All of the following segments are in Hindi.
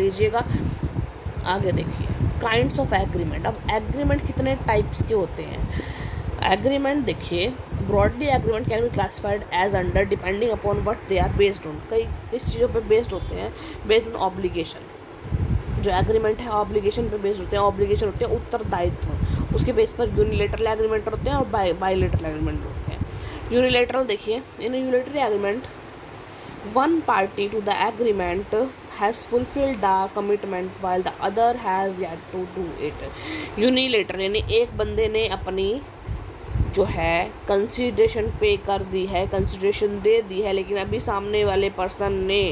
लीजिएगा। आगे देखिए काइंड्स ऑफ एग्रीमेंट। अब एग्रीमेंट कितने टाइप्स के होते हैं। एग्रीमेंट देखिए, broadly agreement can be classified as under depending upon what they are based on. कई किस चीज़ों पे बेस्ड होते हैं, बेस्ड ऑन ऑब्लिगेशन। जो एग्रीमेंट है ऑब्लिगेशन पे बेस्ड होते हैं। ऑब्लिगेशन होते हैं उत्तरदायित्व, उसके बेस पर यूनिलेटरल एग्रीमेंट होते हैं और बायलेटरल एग्रीमेंट होते हैं। यूनिलेटरल देखिए, इन unilateral agreement one party to the agreement has fulfilled the commitment while the other has yet to do it. यूनिलेटर यानी एक बंदे ने अपनी जो है कंसिडरेशन पे कर दी है, कंसिडरेशन दे दी है, लेकिन अभी सामने वाले पर्सन ने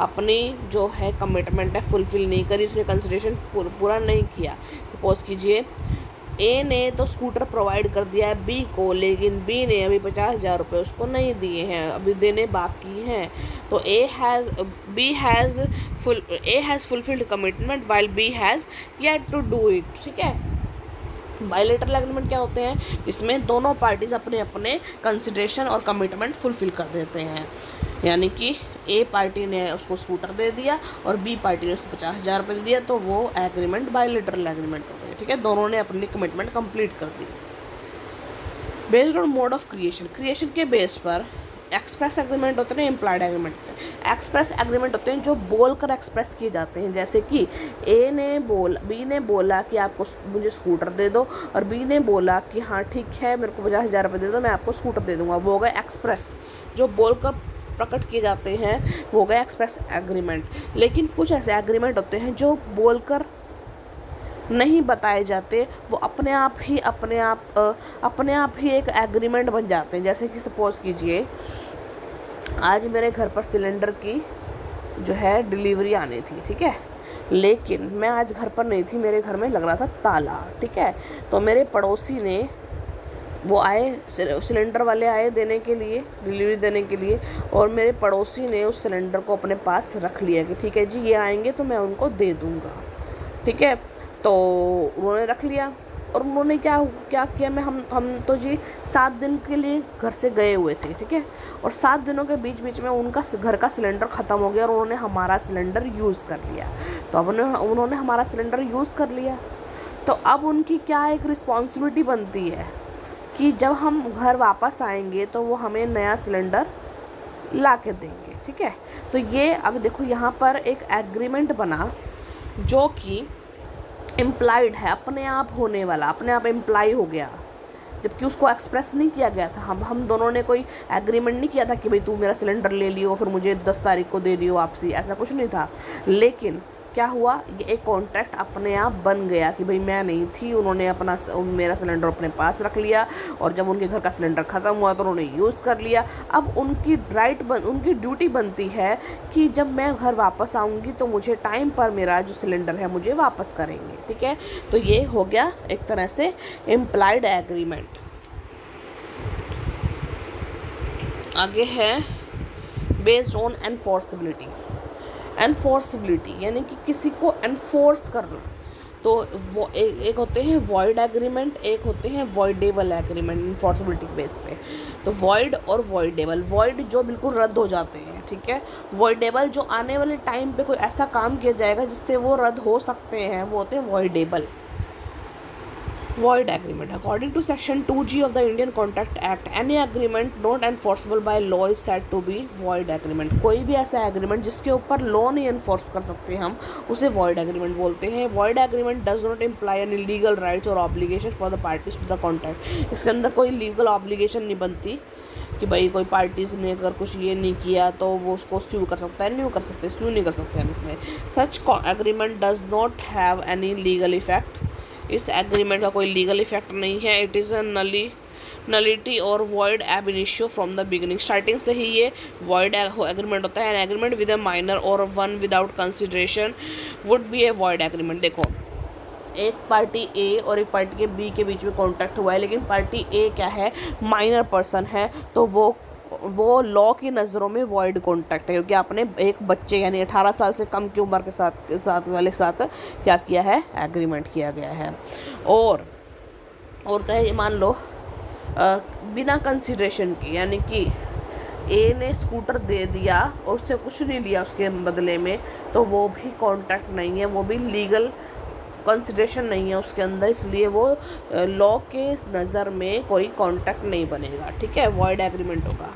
अपनी जो है कमिटमेंट है फुलफिल नहीं करी, उसने कंसिडरेशन पूरा नहीं किया। सपोज कीजिए ए ने तो स्कूटर प्रोवाइड कर दिया है बी को, लेकिन बी ने अभी 50,000 रुपये उसको नहीं दिए हैं, अभी देने बाकी हैं। तो A has fulfilled commitment while B has yet to do it. ठीक है। बायलेटरल एग्रीमेंट क्या होते हैं, इसमें दोनों पार्टीज अपने अपने कंसिडरेशन और कमिटमेंट फुलफिल कर देते हैं। यानी कि ए पार्टी ने उसको स्कूटर दे दिया और बी पार्टी ने उसको 50,000 रुपये दे दिया, तो वो एग्रीमेंट बायलेटरल एग्रीमेंट हो गया। ठीक है, दोनों ने अपनी कमिटमेंट कंप्लीट कर दी। Based on mode of creation, creation के बेस पर एक्सप्रेस एग्रीमेंट होते हैं, इम्प्लाइड एग्रीमेंट होते हैं। एक्सप्रेस एग्रीमेंट होते हैं जो बोलकर एक्सप्रेस किए जाते हैं, जैसे कि बी ने बोला कि आपको मुझे स्कूटर दे दो, और बी ने बोला कि हाँ ठीक है मेरे को 50,000 रुपये दे दो, मैं आपको स्कूटर दे दूँगा। वो हो गया एक्सप्रेस, जो बोलकर प्रकट किए जाते हैं, वो हो गया एक्सप्रेस एग्रीमेंट। लेकिन कुछ ऐसे एग्रीमेंट होते हैं जो बोलकर नहीं बताए जाते, वो अपने आप ही एक एग्रीमेंट बन जाते हैं। जैसे कि सपोज कीजिए आज मेरे घर पर सिलेंडर की जो है डिलीवरी आनी थी। ठीक है, लेकिन मैं आज घर पर नहीं थी, मेरे घर में लग रहा था ताला। ठीक है, तो मेरे पड़ोसी ने वो आए, सिलेंडर वाले आए देने के लिए, डिलीवरी देने के लिए, और मेरे पड़ोसी ने उस सिलेंडर को अपने पास रख लिया कि ठीक है जी ये आएंगे तो मैं उनको दे दूँगा। ठीक है, तो उन्होंने रख लिया, और उन्होंने क्या किया, हम तो जी 7 दिन के लिए घर से गए हुए थे। ठीक है, और 7 दिनों के बीच में उनका घर का सिलेंडर ख़त्म हो गया और उन्होंने हमारा सिलेंडर यूज़ कर लिया। तो अब उन्होंने हमारा सिलेंडर यूज़ कर लिया, तो अब उनकी क्या एक रिस्पॉन्सिबिलिटी बनती है कि जब हम घर वापस आएंगे तो वो हमें नया सिलेंडर ला के देंगे। ठीक है, तो ये अब देखो यहाँ पर एक एग्रीमेंट बना जो कि इम्प्लाइड है, अपने आप होने वाला, अपने आप इम्प्लाई हो गया, जबकि उसको एक्सप्रेस नहीं किया गया था। हम दोनों ने कोई एग्रीमेंट नहीं किया था कि भाई तू मेरा सिलेंडर ले लियो फिर मुझे 10 तारीख को दे दियो वापसी, ऐसा कुछ नहीं था। लेकिन क्या हुआ, ये एक कॉन्ट्रैक्ट अपने आप बन गया कि भाई मैं नहीं थी, उन्होंने मेरा सिलेंडर अपने पास रख लिया, और जब उनके घर का सिलेंडर ख़त्म हुआ तो उन्होंने यूज़ कर लिया। अब उनकी उनकी ड्यूटी बनती है कि जब मैं घर वापस आऊँगी तो मुझे टाइम पर मेरा जो सिलेंडर है मुझे वापस करेंगे। ठीक है, तो ये हो गया एक तरह से इम्प्लाइड एग्रीमेंट। आगे है बेस्ड ऑन एनफोर्सिबिलिटी। एनफोर्सिबिलिटी यानी कि किसी को एनफोर्स करना, तो वो एक होते हैं वॉइड एग्रीमेंट, एक होते हैं वॉइडेबल एग्रीमेंट इनफोर्सिबिलिटी के बेस पे। तो वॉइड और वॉइडेबल, वॉइड जो बिल्कुल रद्द हो जाते हैं, ठीक है, वॉइडेबल जो आने वाले टाइम पे कोई ऐसा काम किया जाएगा जिससे वो रद्द हो सकते हैं, वो होते हैं voidable. Void agreement. According to Section 2G of the Indian Contract Act, any agreement not enforceable by law is said to be void agreement. कोई भी ऐसा एग्रीमेंट जिसके ऊपर लॉ नहीं एनफोर्स कर सकते हम, उसे void agreement बोलते हैं। void agreement does not imply any legal rights or obligations for the parties to the contract. इसके अंदर कोई लीगल ऑब्लिगेशन नहीं बनती कि भाई कोई पार्टीज ने अगर कुछ ये नहीं किया तो वो उसको स्यू कर सकता है, नहीं कर सकते, स्यू नहीं कर सकते हैं इसमें। Such agreement does not have any legal effect. इस एग्रीमेंट का कोई लीगल इफेक्ट नहीं है। इट इज़ अ नलिटी और void ab initio from the beginning. Starting से ही ये वॉइड एग्रीमेंट होता है। An agreement with a minor और one without consideration would be a void agreement. देखो, एक पार्टी ए और एक पार्टी के बी के बीच में कॉन्ट्रैक्ट हुआ है, लेकिन पार्टी ए क्या है, माइनर पर्सन है, तो वो लॉ की नज़रों में वॉइड कॉन्ट्रैक्ट है, क्योंकि आपने एक बच्चे यानी 18 साल से कम की उम्र के साथ वाले साथ क्या किया है, एग्रीमेंट किया गया है। और तो है, मान लो बिना कंसिडरेशन की, यानी कि ए ने स्कूटर दे दिया और उससे कुछ नहीं लिया उसके बदले में, तो वो भी कॉन्ट्रैक्ट नहीं है, वो भी लीगल कंसिडरेशन नहीं है उसके अंदर, इसलिए वो लॉ के नज़र में कोई कॉन्ट्रैक्ट नहीं बनेगा। ठीक है, वॉइड एग्रीमेंट होगा।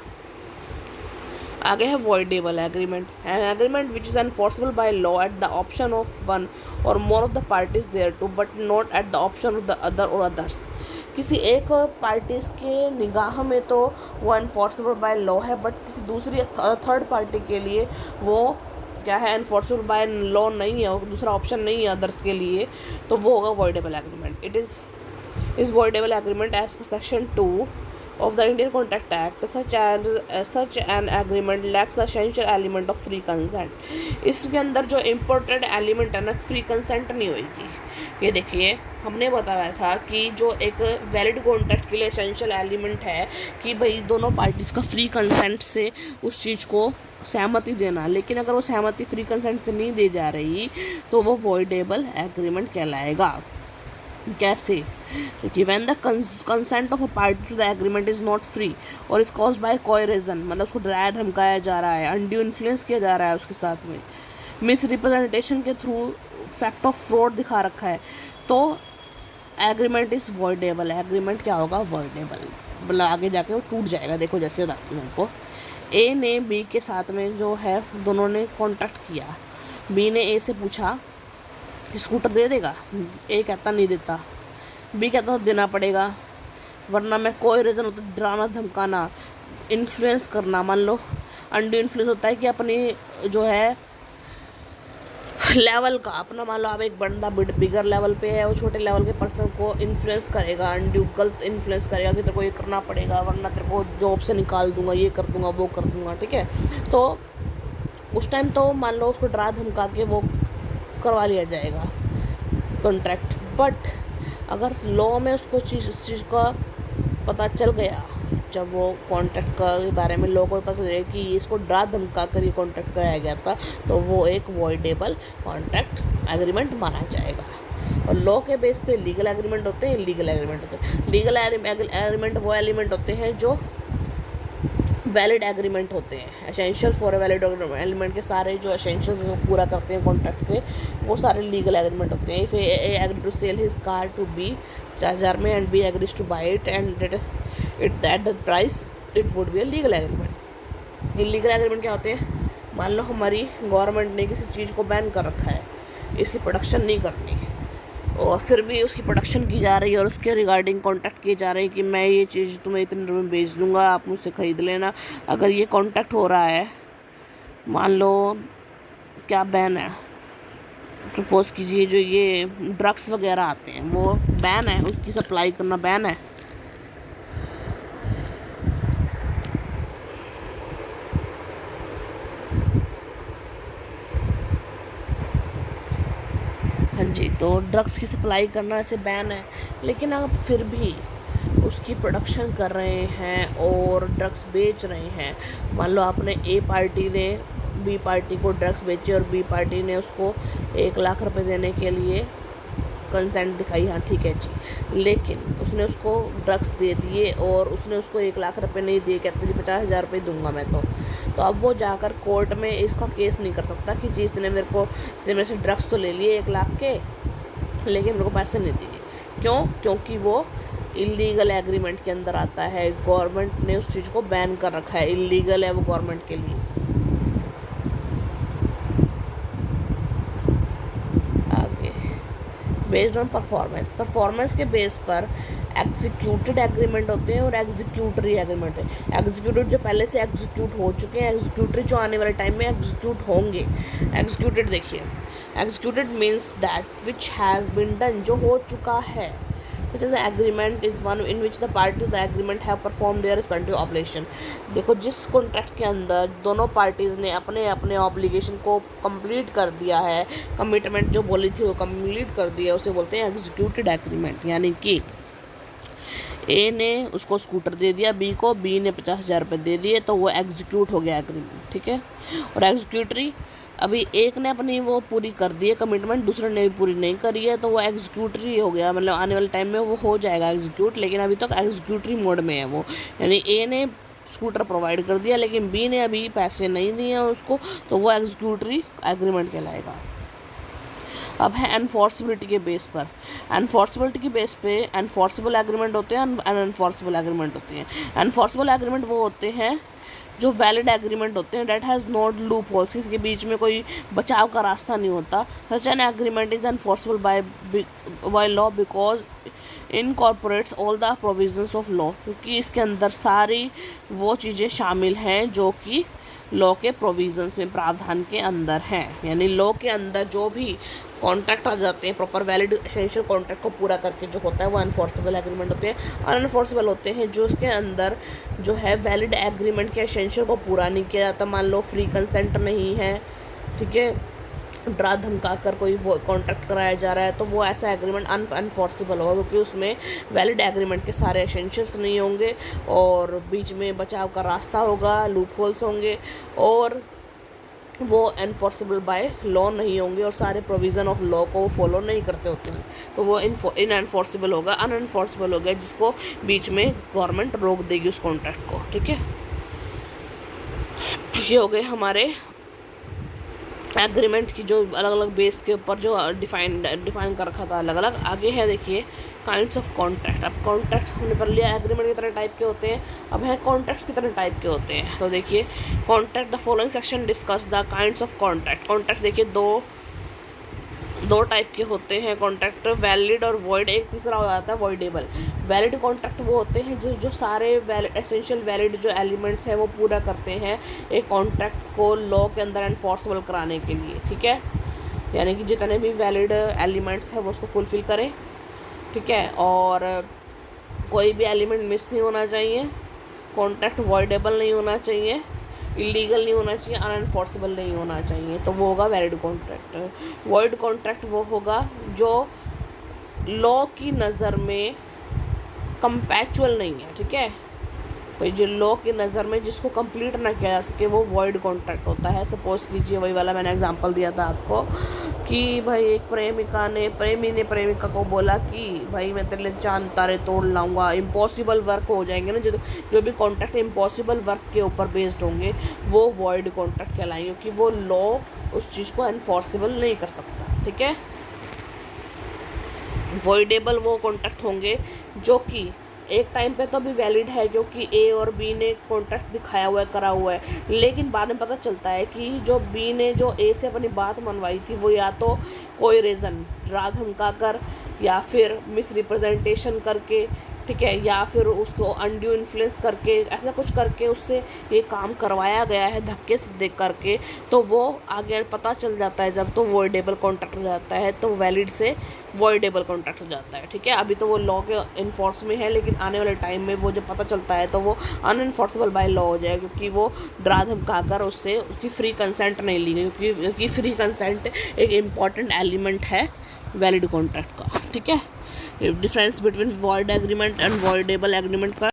आगे है voidable agreement, an agreement which is enforceable by law at the option of one और more of the parties there to but not at the option of the other और अदर्स। किसी एक पार्टीज के निगाह में तो वो एनफोर्सेबल बाय लॉ है, बट किसी दूसरी थर्ड पार्टी के लिए वो क्या है, एनफोर्सेबल बाय लॉ नहीं है, दूसरा ऑप्शन नहीं है अदर्स के लिए, तो वो होगा voidable agreement. It is voidable agreement as per section 2 of the Indian Contract Act. Such an agreement lacks essential element of free consent. इसके अंदर जो इम्पोर्टेंट एलिमेंट है ना, फ्री कंसेंट नहीं होगी। ये देखिए, हमने बताया था कि जो एक वैलिड कॉन्ट्रैक्ट के लिए एसेंशियल एलिमेंट है कि भाई दोनों पार्टीज़ का फ्री कंसेंट से उस चीज़ को सहमति देना, लेकिन अगर वो सहमति फ्री कंसेंट से नहीं दी जा रही तो वो वॉइडेबल एग्रीमेंट कहलाएगा। कैसे? देखिए, when the consent of a party to the agreement is not free और इज कॉज्ड बाय कोई रीज़न, मतलब उसको डराया धमकाया जा रहा है, अनड्यू इन्फ्लुएंस किया जा रहा है उसके साथ में, मिस रिप्रेजेंटेशन के थ्रू फैक्ट ऑफ फ्रॉड दिखा रखा है, तो एग्रीमेंट इज़ वॉइडेबल। एग्रीमेंट क्या होगा? वॉइडेबल, मतलब आगे जाके वो टूट जाएगा। देखो जैसे बताती हूँ आपको, ए ने बी के साथ में जो है दोनों ने कॉन्ट्रैक्ट किया। बी ने ए से पूछा स्कूटर दे देगा, ए कहता नहीं देता, बी कहता देना पड़ेगा वरना मैं कोई रीज़न होता, डराना धमकाना, इन्फ्लुएंस करना। मान लो अनड्यू इन्फ्लुएंस होता है कि अपनी जो है लेवल का अपना, मान लो आप एक बंदा बिगर लेवल पे है, वो छोटे लेवल के पर्सन को इन्फ्लुएंस करेगा, अनड्यू गलत इन्फ्लुएंस करेगा कि तेरे को ये करना पड़ेगा वरना तेरे को जॉब से निकाल दूंगा, ये कर दूंगा, वो कर दूंगा। ठीक है, तो उस टाइम तो मान लो उसको डरा धमका के वो करवा लिया जाएगा कॉन्ट्रैक्ट। बट अगर लॉ में उसको चीज़ का पता चल गया, जब वो कॉन्ट्रैक्ट के बारे में लॉ को पता चल गया कि इसको डरा धमका कर ये कॉन्ट्रैक्ट कराया गया था, तो वो एक वॉइडेबल कॉन्ट्रैक्ट एग्रीमेंट माना जाएगा। और लॉ के बेस पे लीगल एग्रीमेंट होते हैं, इलीगल एग्रीमेंट होते हैं। लीगल एग्रीमेंट वो एलिमेंट होते हैं जो वैलिड एग्रीमेंट होते हैं, essential for a valid element के सारे जो एसेंशियल्स वो पूरा करते हैं कॉन्ट्रैक्ट के, वो सारे लीगल एग्रीमेंट होते हैं। If A agree to sell his car to B 50,000 में and B agrees to buy it and it at the price, it would be a legal agreement. Illegal agreement क्या होते हैं? मान लो हमारी गवर्नमेंट ने किसी चीज़ को बैन कर रखा है, इसकी प्रोडक्शन नहीं करनी, और फिर भी उसकी प्रोडक्शन की जा रही है और उसके रिगार्डिंग कॉन्टैक्ट किए जा रहे हैं कि मैं ये चीज़ तुम्हें इतने रुपये में बेच दूँगा, आप मुझसे ख़रीद लेना। अगर ये कॉन्टैक्ट हो रहा है, मान लो क्या बैन है, सपोज़ कीजिए जो ये ड्रग्स वगैरह आते हैं वो बैन है, उसकी सप्लाई करना बैन है। हाँ जी, तो ड्रग्स की सप्लाई करना ऐसे बैन है, लेकिन आप फिर भी उसकी प्रोडक्शन कर रहे हैं और ड्रग्स बेच रहे हैं। मान लो आपने ए पार्टी ने बी पार्टी को ड्रग्स बेचे और बी पार्टी ने उसको 1 लाख रुपए देने के लिए कंसेंट दिखाई, हाँ ठीक है जी, लेकिन उसने उसको ड्रग्स दे दिए और उसने उसको 1 लाख रुपए नहीं दिए, कहते जी 50,000 रुपये दूंगा मैं, तो अब वो जाकर कोर्ट में इसका केस नहीं कर सकता कि जी इसने मेरे से ड्रग्स तो ले लिए 1 लाख के, लेकिन मेरे को पैसे नहीं दिए। क्यों? क्योंकि वो इलीगल एग्रीमेंट के अंदर आता है, गवर्नमेंट ने उस चीज़ को बैन कर रखा है, इलीगल है वो गवर्नमेंट के लिए। आगे बेस्ड ऑन परफॉर्मेंस के बेस पर एग्जीक्यूटेड एग्रीमेंट होते हैं और एग्जीक्यूटरी एग्रीमेंट है। एग्जीक्यूटेड जो पहले से एग्जीक्यूट हो चुके हैं, एग्जीक्यूटरी जो आने वाले टाइम में एग्जीक्यूट होंगे। एग्जीक्यूटेड देखिए, executed means that which has been done, जो हो चुका है। Such as agreement is one in which the parties to the agreement have performed their respective obligation। देखो, जिस कॉन्ट्रैक्ट के अंदर दोनों पार्टीज़ ने अपने अपने ऑब्लिगेशन को कंप्लीट कर दिया है, कमिटमेंट जो बोली थी वो कंप्लीट कर दिया, उसे बोलते हैं एग्जीक्यूटेड एग्रीमेंट। यानी कि ए ने उसको स्कूटर दे दिया बी को, बी ने 50,000 रुपये दे दिए, तो वो एग्जीक्यूट हो गया एग्रीमेंट। ठीक है, और एग्जीक्यूटरी अभी एक ने अपनी वो पूरी कर दी है कमिटमेंट, दूसरे ने भी पूरी नहीं करी है, तो वो एग्जीक्यूटरी हो गया, मतलब आने वाले टाइम में वो हो जाएगा एग्जीक्यूट, लेकिन अभी तक एग्जीक्यूटरी मोड में है वो। यानी ए ने स्कूटर प्रोवाइड कर दिया, लेकिन बी ने अभी पैसे नहीं दिए हैं उसको, तो वो एग्जीक्यूटरी एग्रीमेंट कहलाएगा। अब है एनफोर्सिबिलिटी के बेस पर। एनफोर्सिबिलिटी के बेस पे एनफोर्सिबल एग्रीमेंट होते हैं, अनएनफोर्सिबल एग्रीमेंट होते हैं। एनफोर्सिबल एग्रीमेंट वो होते हैं जो वैलिड एग्रीमेंट होते हैं, that has not loopholes, इसके बीच में कोई बचाव का रास्ता नहीं होता। Such an agreement is enforceable by law because incorporates all the provisions of law, क्योंकि इसके अंदर सारी वो चीज़ें शामिल हैं जो कि लॉ के प्रोविजंस में, प्रावधान के अंदर हैं। यानी लॉ के अंदर जो भी कॉन्ट्रैक्ट आ जाते हैं प्रॉपर वैलिड एसेंशियल कॉन्ट्रैक्ट को पूरा करके जो होता है वो अनफोर्सेबल एग्रीमेंट होते हैं। अनफोर्सेबल होते हैं जो उसके अंदर जो है वैलिड एग्रीमेंट के एसेंशियल को पूरा नहीं किया जाता। मान लो फ्री कंसेंट नहीं है, ठीक है, डरा धमका कर कोई वो कॉन्ट्रैक्ट कराया जा रहा है, तो वो ऐसा एग्रीमेंट अनफोर्सेबल होगा, क्योंकि उसमें वैलिड एग्रीमेंट के सारे एसेंशियल्स नहीं होंगे और बीच में बचाव का रास्ता होगा, लूप होल्स होंगे और वो एनफोर्सेबल बाय लॉ नहीं होंगे और सारे प्रोविज़न ऑफ लॉ को वो फॉलो नहीं करते होते हैं, तो वो इन एनफोर्सेबल होगा, अनएनफोर्सेबल हो गया, जिसको बीच में गवर्नमेंट रोक देगी उस कॉन्ट्रैक्ट को। ठीक है, ये हो गए हमारे एग्रीमेंट की जो अलग अलग बेस के ऊपर जो डिफाइन कर रखा था अलग अलग। आगे है देखिए काइंड्स ऑफ कॉन्ट्रैक्ट। अब कॉन्ट्रैक्ट हमने पढ़ लिया एग्रीमेंट कितने टाइप के होते हैं, अब है कॉन्ट्रैक्ट्स कितने टाइप के होते हैं। तो देखिए contract, the following section discuss the kinds of contract. Contract देखिए दो टाइप के होते हैं कॉन्ट्रैक्ट, वैलिड और वॉइड। एक तीसरा हो जाता है वॉइडेबल। वैलिड कॉन्ट्रैक्ट वो होते हैं जो सारे एसेंशियल वैलिड जो एलिमेंट्स हैं वो पूरा करते हैं एक कॉन्ट्रैक्ट को लॉ के अंदर एनफोर्सेबल कराने के लिए। ठीक है, यानी कि जितने भी वैलिड एलिमेंट्स हैं वो उसको फुलफिल करें। ठीक है, और कोई भी एलिमेंट मिस नहीं होना चाहिए, कॉन्ट्रैक्ट वॉइडेबल नहीं होना चाहिए, इलीगल नहीं होना चाहिए, अनएनफोर्सेबल नहीं होना चाहिए, तो वो होगा वैलिड कॉन्ट्रैक्ट। वॉइड कॉन्ट्रैक्ट वो होगा जो लॉ की नज़र में कंपैचुअल नहीं है। ठीक है भाई, जो लॉ की नज़र में जिसको कंप्लीट ना किया जा सके वो वॉइड कॉन्ट्रैक्ट होता है। सपोज कीजिए वही वाला मैंने एग्जांपल दिया था आपको कि भाई एक प्रेमी ने प्रेमिका को बोला कि भाई मैं तेरे लिए चांद तारे तोड़ लाऊंगा। इम्पॉसिबल वर्क हो जाएंगे ना, जो भी कॉन्ट्रैक्ट इम्पॉसिबल वर्क के ऊपर बेस्ड होंगे वो वॉइड कॉन्ट्रैक्ट कहलाएंगे, क्योंकि वो लॉ उस चीज़ को एनफोर्सेबल नहीं कर सकता। ठीक है, वॉइडेबल वो कॉन्ट्रैक्ट होंगे जो कि एक टाइम पे तो भी वैलिड है क्योंकि ए और बी ने कॉन्ट्रैक्ट दिखाया हुआ है, करा हुआ है, लेकिन बाद में पता चलता है कि जो बी ने जो ए से अपनी बात मनवाई थी वो या तो कोई रीज़न डरा धमका कर या फिर मिस रिप्रेजेंटेशन करके, ठीक है, या फिर उसको अनड्यू इन्फ्लुएंस करके, ऐसा कुछ करके उससे ये काम करवाया गया है धक्के से देख करके, तो वो आगे पता चल जाता है जब तो वॉइडेबल कॉन्ट्रैक्ट हो जाता है, तो वैलिड से वॉइडेबल कॉन्ट्रैक्ट हो जाता है। ठीक है, अभी तो वो लॉ के इन्फोर्स में है, लेकिन आने वाले टाइम में वो जब पता चलता है तो वो अनइन्फोर्सेबल बाय लॉ हो जाएगा, क्योंकि वो डरा धमका कर उससे उसकी फ्री कंसेंट नहीं ली गई, क्योंकि फ्री कंसेंट एक इम्पॉर्टेंट एलिमेंट है वैलिड कॉन्ट्रैक्ट का। ठीक है, difference between void agreement and voidable agreement का